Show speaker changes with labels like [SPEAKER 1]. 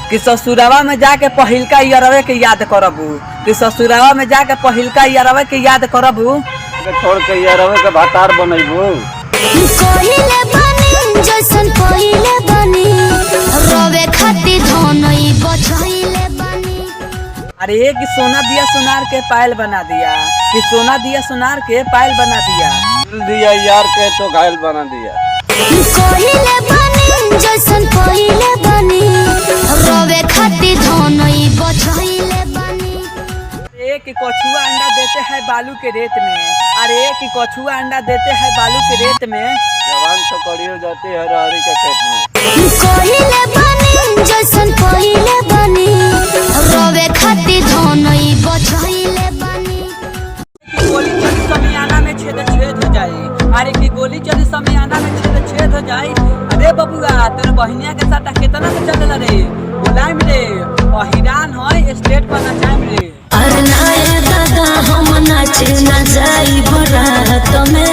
[SPEAKER 1] कि ससुरावा में जाके पहिलका यारवे के याद करबू, कि ससुरावा में जाके पहिलका यारवे के याद करबू,
[SPEAKER 2] छोड़ के यारवे के भातार बनैबू।
[SPEAKER 3] कोहिले बनी जैसन पहिले बनी, रोवे खातिर धनई बचैले बनी।
[SPEAKER 1] अरे कि सोना दिया सोनार के पायल बना दिया, कि सोना दिया सोनार के पायल बना दिया,
[SPEAKER 2] दिया यार के तो घायल बना दिया।
[SPEAKER 3] कोहिले बनी जैसन पहिले बनी, रोवे खातिर धनई बचैले बनी।
[SPEAKER 1] कि कछुआ अंडा देते हैं बालू के रेत में, अरे कि कछुआ अंडा देते हैं बालू के रेत में,
[SPEAKER 2] जवान तो कड़ी हो जाती है हरी के खेत में।
[SPEAKER 3] कोहिले बनी जैसन पहिले बनी, रोवे खातिर धनई बचैले बनी।
[SPEAKER 1] गोली चली समियाना में छेद हो जाए, अरे की गोली चली समियाना में छेद हो जाए। अरे बबुआ तेरे बहिनिया के साथ कितना से चल रे बोलाइम रे, अहिरान है स्टेट पर नचाइम रे।
[SPEAKER 3] अरे नाये दादा हम नाचे ना जाई बरात में,